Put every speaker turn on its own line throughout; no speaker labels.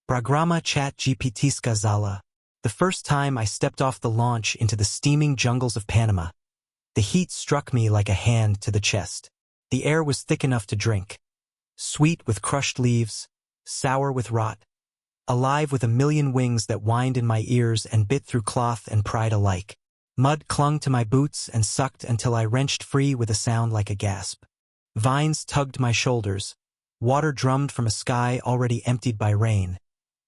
Programa Chat GPT Skazala. The first time I stepped off the launch into the steaming jungles of Panama, the heat struck me like a hand to the chest. The air was thick enough to drink, sweet with crushed leaves, sour with rot, alive with a million wings that whined in my ears and bit through cloth and pride alike. Mud clung to my boots and sucked until I wrenched free with a sound like a gasp. Vines tugged my shoulders, water drummed from a sky already emptied by rain,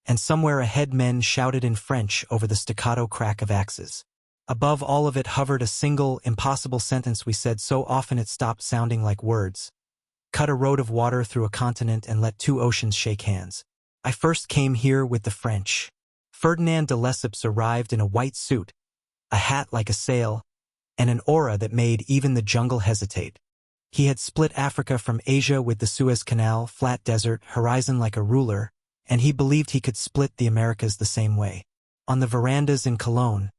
and somewhere ahead men shouted in French over the staccato crack of axes. Above all of it hovered a single, impossible sentence we said so often it stopped sounding like words. Cut a road of water through a continent and let two oceans shake hands. I first came here with the French. Ferdinand de Lesseps arrived in a white suit, a hat like a sail, and an aura that made even the jungle hesitate. He had split Africa from Asia with the Suez Canal, flat desert, horizon like a ruler, and he believed he could split the Americas the same way. On the verandas in Cologne,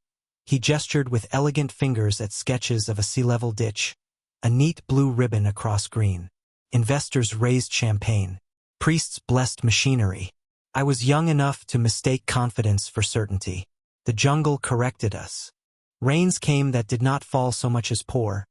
he gestured with elegant fingers at sketches of a sea-level ditch, a neat blue ribbon across green. Investors raised champagne. Priests blessed machinery. I was young enough to mistake confidence for certainty. The jungle corrected us. Rains came that did not fall so much as pour,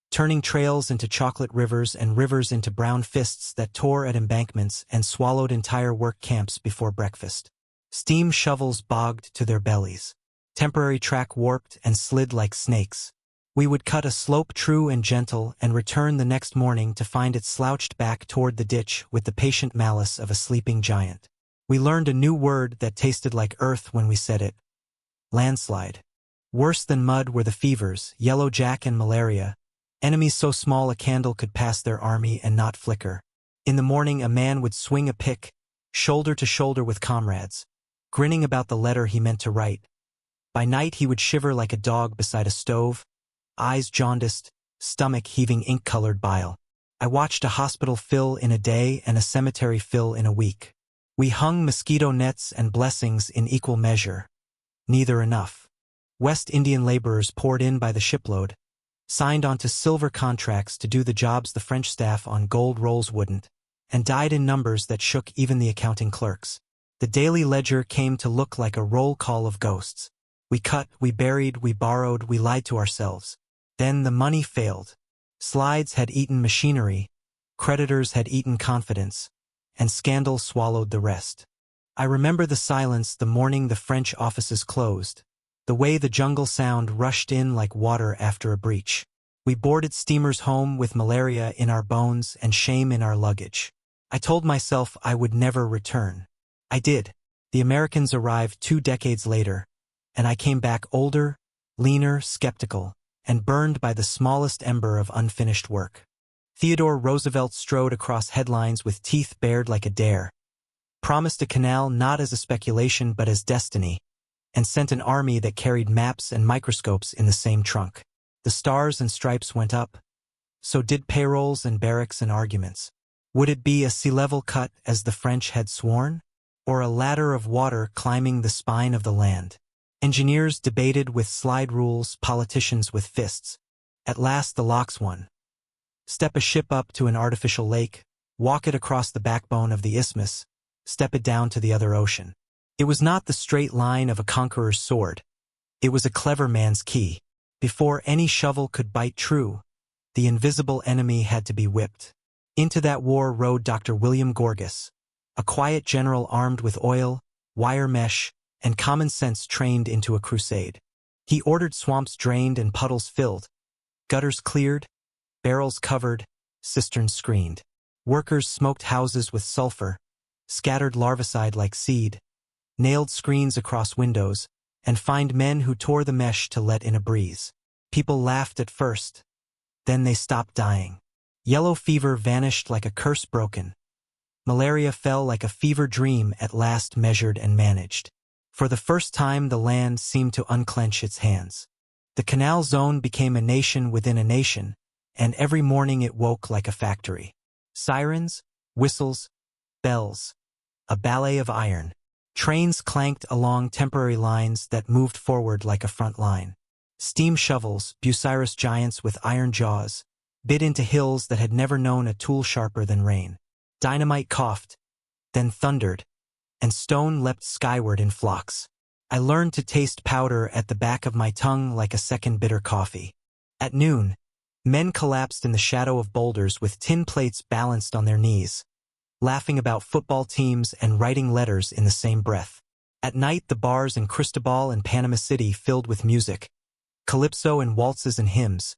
turning trails into chocolate rivers and rivers into brown fists that tore at embankments and swallowed entire work camps before breakfast. Steam shovels bogged to their bellies. Temporary track warped and slid like snakes. We would cut a slope true and gentle and return the next morning to find it slouched back toward the ditch with the patient malice of a sleeping giant. We learned a new word that tasted like earth when we said it. Landslide. Worse than mud were the fevers, yellow jack and malaria, enemies so small a candle could pass their army and not flicker. In the morning a man would swing a pick, shoulder to shoulder with comrades, grinning about the letter he meant to write. By night he would shiver like a dog beside a stove, eyes jaundiced, stomach heaving ink-colored bile. I watched a hospital fill in a day and a cemetery fill in a week. We hung mosquito nets and blessings in equal measure. Neither enough. West Indian laborers poured in by the shipload, signed onto silver contracts to do the jobs the French staff on gold rolls wouldn't, and died in numbers that shook even the accounting clerks. The daily ledger came to look like a roll call of ghosts. We cut, we buried, we borrowed, we lied to ourselves. Then the money failed. Slides had eaten machinery, creditors had eaten confidence, and scandal swallowed the rest. I remember the silence the morning the French offices closed, the way the jungle sound rushed in like water after a breach. We boarded steamers home with malaria in our bones and shame in our luggage. I told myself I would never return. I did. The Americans arrived 2 decades later, and I came back older, leaner, skeptical, and burned by the smallest ember of unfinished work. Theodore Roosevelt strode across headlines with teeth bared like a dare, promised a canal not as a speculation but as destiny, and sent an army that carried maps and microscopes in the same trunk. The stars and stripes went up. So did payrolls and barracks and arguments. Would it be a sea-level cut as the French had sworn? Or a ladder of water climbing the spine of the land? Engineers debated with slide rules, politicians with fists. At last the locks won. Step a ship up to an artificial lake, walk it across the backbone of the isthmus, step it down to the other ocean. It was not the straight line of a conqueror's sword. It was a clever man's key. Before any shovel could bite true, the invisible enemy had to be whipped. Into that war rode Dr. William Gorgas, a quiet general armed with oil, wire mesh, and common sense trained into a crusade. He ordered swamps drained and puddles filled, gutters cleared, barrels covered, cisterns screened. Workers smoked houses with sulfur, scattered larvicide like seed, nailed screens across windows, and fined men who tore the mesh to let in a breeze. People laughed at first. Then they stopped dying. Yellow fever vanished like a curse broken. Malaria fell like a fever dream at last measured and managed. For the first time the land seemed to unclench its hands. The canal zone became a nation within a nation, and every morning it woke like a factory. Sirens, whistles, bells. A ballet of iron. Trains clanked along temporary lines that moved forward like a front line. Steam shovels, Bucyrus giants with iron jaws, bit into hills that had never known a tool sharper than rain. Dynamite coughed, then thundered, and stone leapt skyward in flocks. I learned to taste powder at the back of my tongue like a second bitter coffee. At noon, men collapsed in the shadow of boulders with tin plates balanced on their knees, laughing about football teams and writing letters in the same breath. At night, the bars in Cristobal and Panama City filled with music, calypso and waltzes and hymns,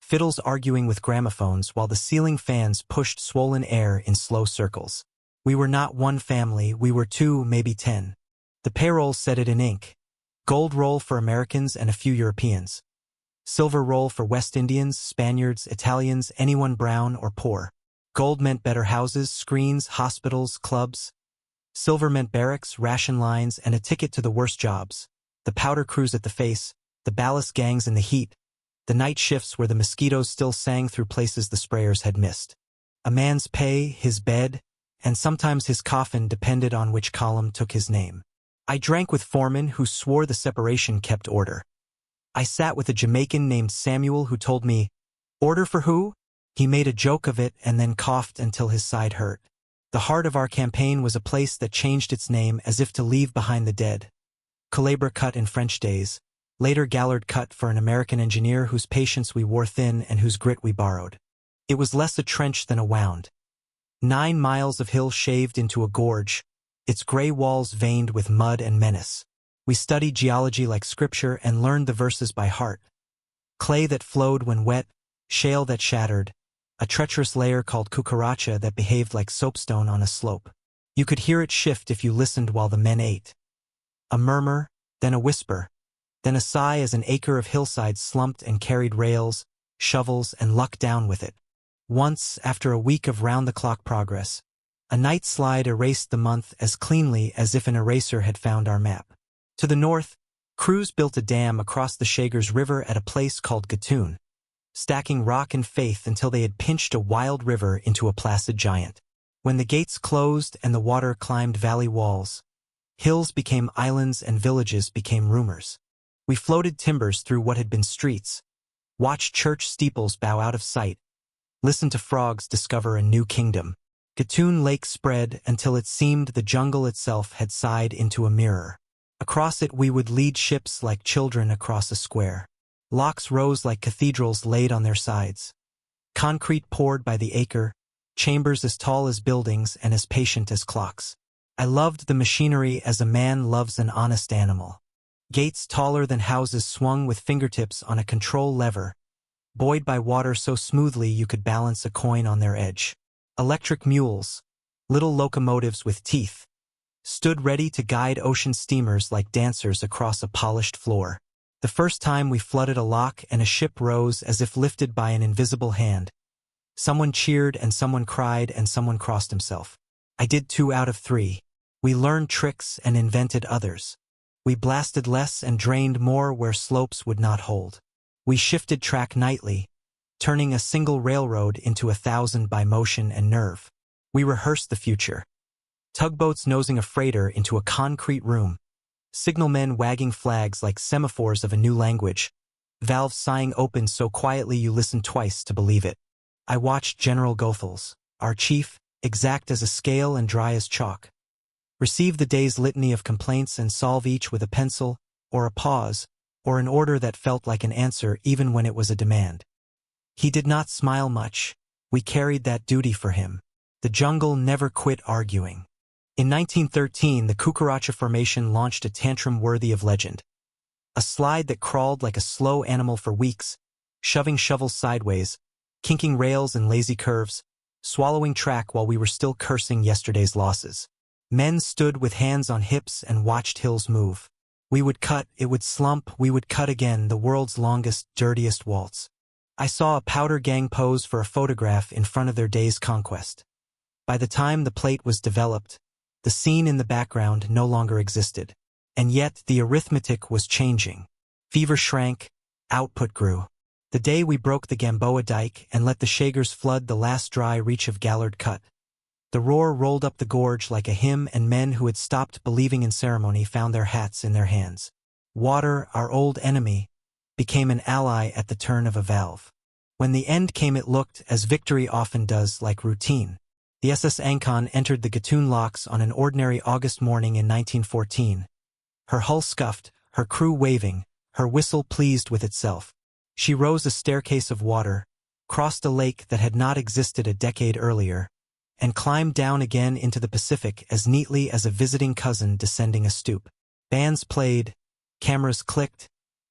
fiddles arguing with gramophones while the ceiling fans pushed swollen air in slow circles. We were not one family, we were two, maybe 10. The payroll said it in ink. Gold roll for Americans and a few Europeans. Silver roll for West Indians, Spaniards, Italians, anyone brown or poor. Gold meant better houses, screens, hospitals, clubs. Silver meant barracks, ration lines, and a ticket to the worst jobs. The powder crews at the face, the ballast gangs in the heat, the night shifts where the mosquitoes still sang through places the sprayers had missed. A man's pay, his bed, and sometimes his coffin depended on which column took his name. I drank with foremen who swore the separation kept order. I sat with a Jamaican named Samuel who told me, "Order for who?" He made a joke of it and then coughed until his side hurt. The heart of our campaign was a place that changed its name as if to leave behind the dead. Culebra Cut in French days, later Gatun Cut for an American engineer whose patience we wore thin and whose grit we borrowed. It was less a trench than a wound. 9 miles of hill shaved into a gorge, its gray walls veined with mud and menace. We studied geology like scripture and learned the verses by heart. Clay that flowed when wet, shale that shattered, a treacherous layer called cucaracha that behaved like soapstone on a slope. You could hear it shift if you listened while the men ate. A murmur, then a whisper, then a sigh as an acre of hillside slumped and carried rails, shovels, and luck down with it. Once, after a week of round-the-clock progress, a night slide erased the month as cleanly as if an eraser had found our map. To the north, crews built a dam across the Chagres River at a place called Gatun, stacking rock and faith until they had pinched a wild river into a placid giant. When the gates closed and the water climbed valley walls, hills became islands and villages became rumors. We floated timbers through what had been streets, watched church steeples bow out of sight, listened to frogs discover a new kingdom. Gatun Lake spread until it seemed the jungle itself had sighed into a mirror. Across it we would lead ships like children across a square. Locks rose like cathedrals laid on their sides. Concrete poured by the acre, chambers as tall as buildings and as patient as clocks. I loved the machinery as a man loves an honest animal. Gates taller than houses swung with fingertips on a control lever, buoyed by water so smoothly you could balance a coin on their edge. Electric mules, little locomotives with teeth, stood ready to guide ocean steamers like dancers across a polished floor. The first time we flooded a lock and a ship rose as if lifted by an invisible hand. Someone cheered and someone cried and someone crossed himself. I did 2 out of 3. We learned tricks and invented others. We blasted less and drained more where slopes would not hold. We shifted track nightly, turning a single railroad into 1,000 by motion and nerve. We rehearsed the future. Tugboats nosing a freighter into a concrete room, signalmen wagging flags like semaphores of a new language, valves sighing open so quietly you listened twice to believe it. I watched General Goethals, our chief, exact as a scale and dry as chalk, receive the day's litany of complaints and solve each with a pencil, or a pause, or an order that felt like an answer even when it was a demand. He did not smile much. We carried that duty for him. The jungle never quit arguing. In 1913, the Cucaracha Formation launched a tantrum worthy of legend. A slide that crawled like a slow animal for weeks, shoving shovels sideways, kinking rails in lazy curves, swallowing track while we were still cursing yesterday's losses. Men stood with hands on hips and watched hills move. We would cut, it would slump, we would cut again, the world's longest, dirtiest waltz. I saw a powder gang pose for a photograph in front of their day's conquest. By the time the plate was developed, the scene in the background no longer existed. And yet the arithmetic was changing. Fever shrank, output grew. The day we broke the Gamboa dike and let the Chagres flood the last dry reach of Gatun Cut, the roar rolled up the gorge like a hymn, and men who had stopped believing in ceremony found their hats in their hands. Water, our old enemy, became an ally at the turn of a valve. When the end came, it looked, as victory often does, like routine. The SS Ancon entered the Gatun locks on an ordinary August morning in 1914. Her hull scuffed, her crew waving, her whistle pleased with itself. She rose a staircase of water, crossed a lake that had not existed a decade earlier, and climbed down again into the Pacific as neatly as a visiting cousin descending a stoop. Bands played, cameras clicked,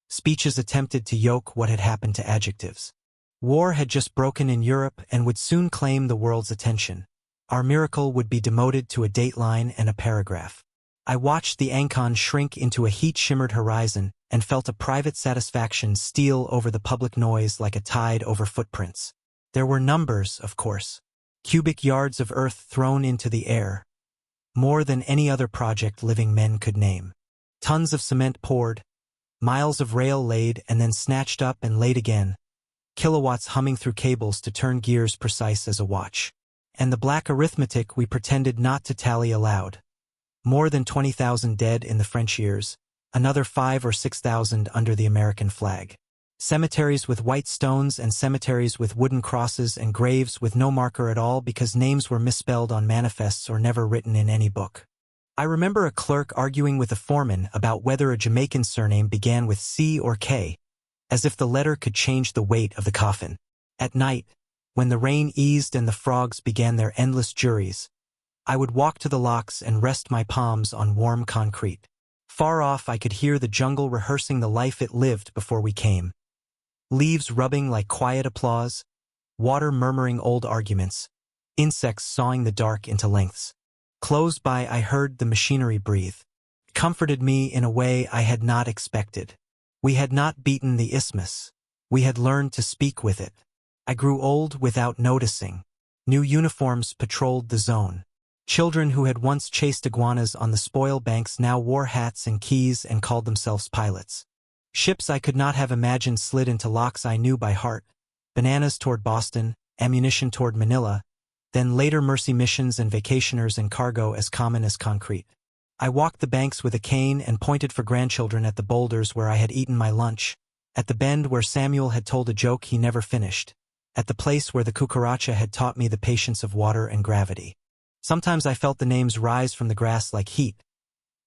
speeches attempted to yoke what had happened to adjectives. War had just broken in Europe and would soon claim the world's attention. Our miracle would be demoted to a dateline and a paragraph. I watched the Ancon shrink into a heat-shimmered horizon and felt a private satisfaction steal over the public noise like a tide over footprints. There were numbers, of course. Cubic yards of earth thrown into the air. More than any other project living men could name. Tons of cement poured, miles of rail laid and then snatched up and laid again, kilowatts humming through cables to turn gears precise as a watch. And the black arithmetic we pretended not to tally aloud. More than 20,000 dead in the French years, another 5,000 or 6,000 under the American flag. Cemeteries with white stones and cemeteries with wooden crosses and graves with no marker at all because names were misspelled on manifests or never written in any book. I remember a clerk arguing with a foreman about whether a Jamaican surname began with C or K, as if the letter could change the weight of the coffin. At night, when the rain eased and the frogs began their endless juries, I would walk to the locks and rest my palms on warm concrete. Far off I could hear the jungle rehearsing the life it lived before we came. Leaves rubbing like quiet applause, water murmuring old arguments, insects sawing the dark into lengths. Close by I heard the machinery breathe. It comforted me in a way I had not expected. We had not beaten the isthmus. We had learned to speak with it. I grew old without noticing. New uniforms patrolled the zone. Children who had once chased iguanas on the spoil banks now wore hats and keys and called themselves pilots. Ships I could not have imagined slid into locks I knew by heart. Bananas toward Boston, ammunition toward Manila, then later mercy missions and vacationers and cargo as common as concrete. I walked the banks with a cane and pointed for grandchildren at the boulders where I had eaten my lunch, at the bend where Samuel had told a joke he never finished, at the place where the cucaracha had taught me the patience of water and gravity. Sometimes I felt the names rise from the grass like heat.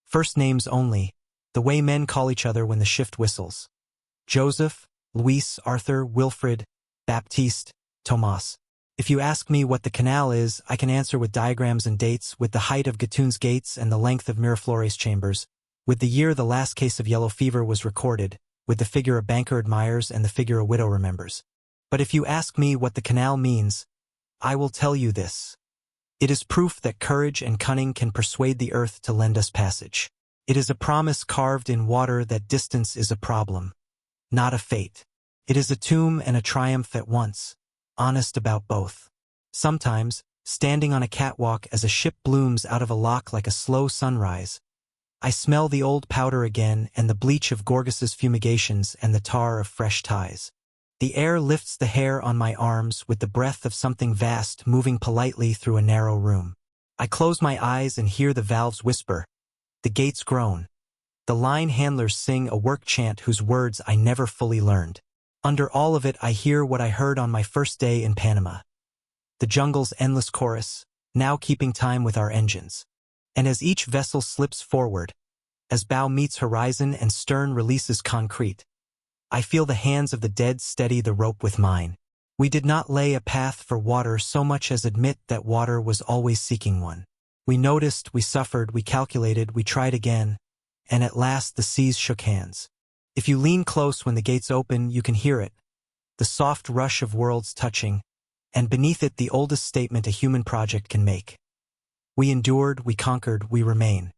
First names only, the way men call each other when the shift whistles. Joseph, Luis, Arthur, Wilfred, Baptiste, Tomas. If you ask me what the canal is, I can answer with diagrams and dates, with the height of Gatun's gates and the length of Miraflores chambers, with the year the last case of yellow fever was recorded, with the figure a banker admires and the figure a widow remembers. But if you ask me what the canal means, I will tell you this. It is proof that courage and cunning can persuade the earth to lend us passage. It is a promise carved in water that distance is a problem, not a fate. It is a tomb and a triumph at once, honest about both. Sometimes, standing on a catwalk as a ship blooms out of a lock like a slow sunrise, I smell the old powder again and the bleach of Gorgas's fumigations and the tar of fresh ties. The air lifts the hair on my arms with the breath of something vast moving politely through a narrow room. I close my eyes and hear the valves whisper. The gates groan. The line handlers sing a work chant whose words I never fully learned. Under all of it I hear what I heard on my first day in Panama. The jungle's endless chorus, now keeping time with our engines. And as each vessel slips forward, as bow meets horizon and stern releases concrete, I feel the hands of the dead steady the rope with mine. We did not lay a path for water so much as admit that water was always seeking one. We noticed, we suffered, we calculated, we tried again, and at last the seas shook hands. If you lean close when the gates open, you can hear it, the soft rush of worlds touching, and beneath it the oldest statement a human project can make. We endured, we conquered, we remain.